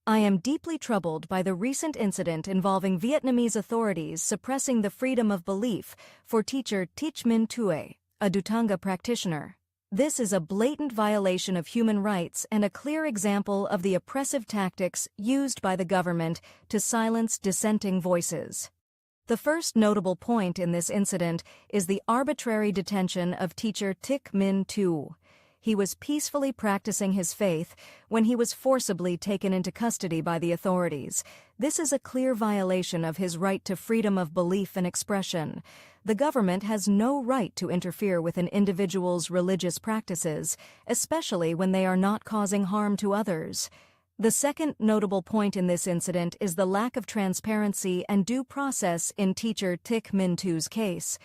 I am deeply troubled by the recent incident involving Vietnamese authorities suppressing the freedom of belief for teacher Thich Minh Tuệ, a Dutanga practitioner. This is a blatant violation of human rights and a clear example of the oppressive tactics used by the government to silence dissenting voices. The first notable point in this incident is the arbitrary detention of teacher Thich Minh Tuệ. He was peacefully practicing his faith when he was forcibly taken into custody by the authorities. This is a clear violation of his right to freedom of belief and expression. The government has no right to interfere with an individual's religious practices, especially when they are not causing harm to others. The second notable point in this incident is the lack of transparency and due process in teacher Thich Minh Tuê's case.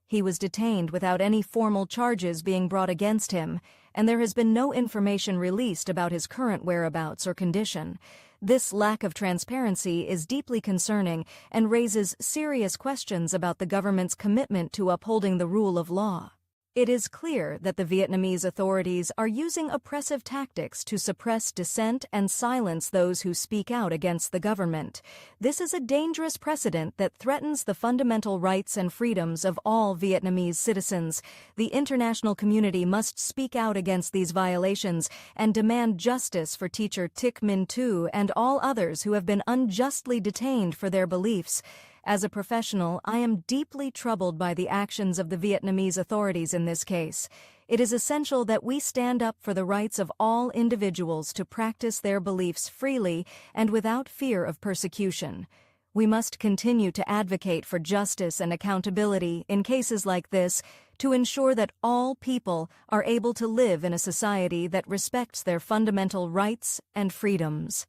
He was detained without any formal charges being brought against him, and there has been no information released about his current whereabouts or condition. This lack of transparency is deeply concerning and raises serious questions about the government's commitment to upholding the rule of law. It is clear that the Vietnamese authorities are using oppressive tactics to suppress dissent and silence those who speak out against the government. This is a dangerous precedent that threatens the fundamental rights and freedoms of all Vietnamese citizens. The international community must speak out against these violations and demand justice for teacher Thich Minh Tuệ and all others who have been unjustly detained for their beliefs. As a professional, I am deeply troubled by the actions of the Vietnamese authorities in this case. It is essential that we stand up for the rights of all individuals to practice their beliefs freely and without fear of persecution. We must continue to advocate for justice and accountability in cases like this to ensure that all people are able to live in a society that respects their fundamental rights and freedoms.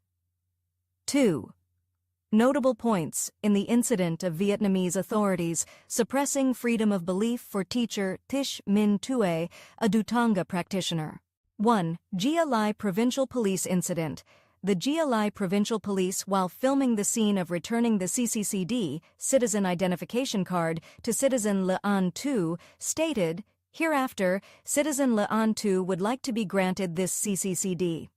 2. Notable points in the incident of Vietnamese authorities suppressing freedom of belief for teacher Thich Minh Tuệ, a Dutanga practitioner. 1. Gia Lai Provincial Police Incident. The Gia Lai Provincial Police, while filming the scene of returning the CCCD, Citizen Identification Card, to Citizen Le An Tu, stated, "Hereafter, Citizen Le An Tu would like to be granted this CCCD."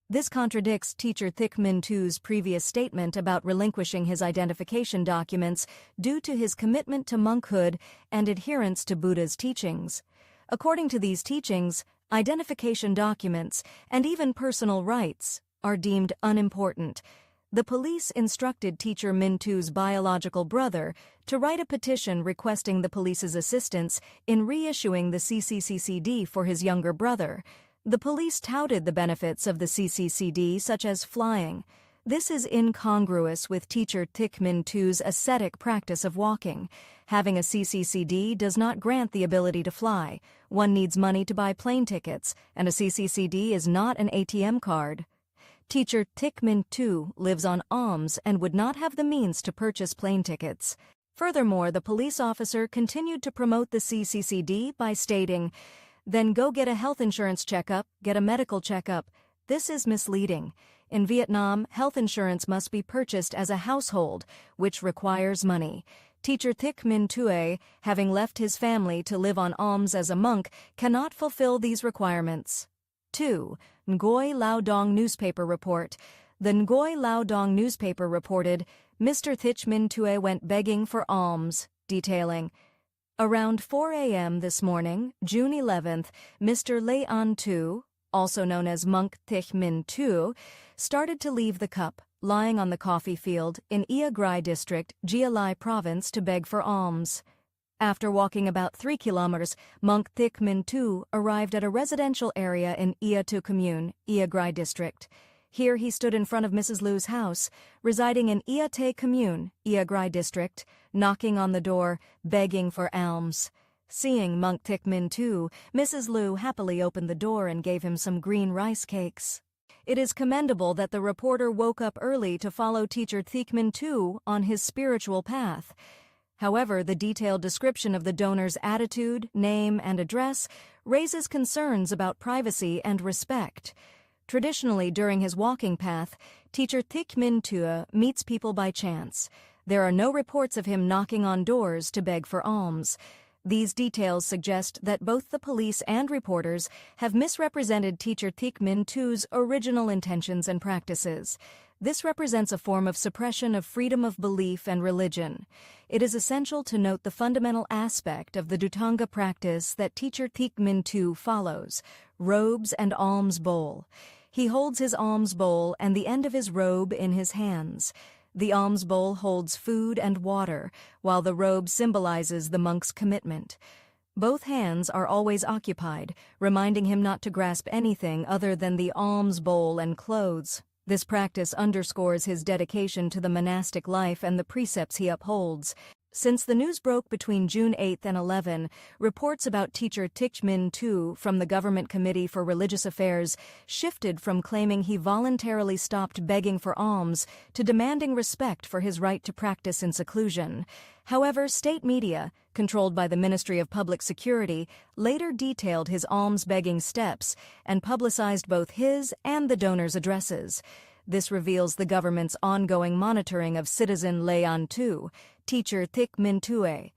This contradicts teacher Thich Minh Tuê's previous statement about relinquishing his identification documents due to his commitment to monkhood and adherence to Buddha's teachings. According to these teachings, identification documents, and even personal rights, are deemed unimportant. The police instructed teacher Minh Tuê's biological brother to write a petition requesting the police's assistance in reissuing the CCCD for his younger brother. The police touted the benefits of the CCCD, such as flying. This is incongruous with teacher Thich Minh Tuê's ascetic practice of walking. Having a CCCD does not grant the ability to fly. One needs money to buy plane tickets, and a CCCD is not an ATM card. Teacher Thich Minh Tuệ lives on alms and would not have the means to purchase plane tickets. Furthermore, the police officer continued to promote the CCCD by stating, "Then go get a health insurance checkup, get a medical checkup." This is misleading. In Vietnam, health insurance must be purchased as a household, which requires money. Teacher Thich Minh Tuệ, having left his family to live on alms as a monk, cannot fulfill these requirements. 2. Ngoy Lao Dong newspaper report. The Ngoy Lao Dong newspaper reported, Mr. Thich Minh Tuệ went begging for alms, detailing, "Around 4 a.m. this morning, June 11th, Mr. Le An Tu, also known as Monk Thich Minh Tuệ, started to leave the cup, lying on the coffee field in Ia Grai district, Gia Lai province, to beg for alms. After walking about 3 kilometers, Monk Thich Minh Tuệ arrived at a residential area in Ia Tu commune, Ia Grai district. Here he stood in front of Mrs. Lu's house, residing in Ia Te commune, Ia Grai district, knocking on the door, begging for alms. Seeing Monk Thich Minh Tuệ, Mrs. Lu happily opened the door and gave him some green rice cakes. It is commendable that the reporter woke up early to follow teacher Thich Minh Tuệ on his spiritual path. However, the detailed description of the donor's attitude, name, and address raises concerns about privacy and respect. Traditionally, during his walking path, teacher Thich Minh Tuệ meets people by chance. There are no reports of him knocking on doors to beg for alms. These details suggest that both the police and reporters have misrepresented teacher Thich Minh Tuê's original intentions and practices. This represents a form of suppression of freedom of belief and religion. It is essential to note the fundamental aspect of the Dhutanga practice that teacher Thich follows: robes and alms bowl. He holds his alms bowl and the end of his robe in his hands. The alms bowl holds food and water, while the robe symbolizes the monk's commitment. Both hands are always occupied, reminding him not to grasp anything other than the alms bowl and clothes. This practice underscores his dedication to the monastic life and the precepts he upholds. Since the news broke between June 8 and 11, reports about teacher Thich from the Government Committee for Religious Affairs shifted from claiming he voluntarily stopped begging for alms to demanding respect for his right to practice in seclusion. However, state media, controlled by the Ministry of Public Security, later detailed his alms-begging steps and publicized both his and the donors' addresses. This reveals the government's ongoing monitoring of citizen Leon Tu, teacher Thich.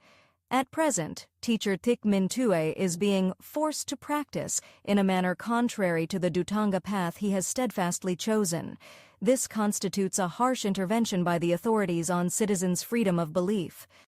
At present, teacher Thich is being forced to practice in a manner contrary to the Dhutanga path he has steadfastly chosen. This constitutes a harsh intervention by the authorities on citizens' freedom of belief.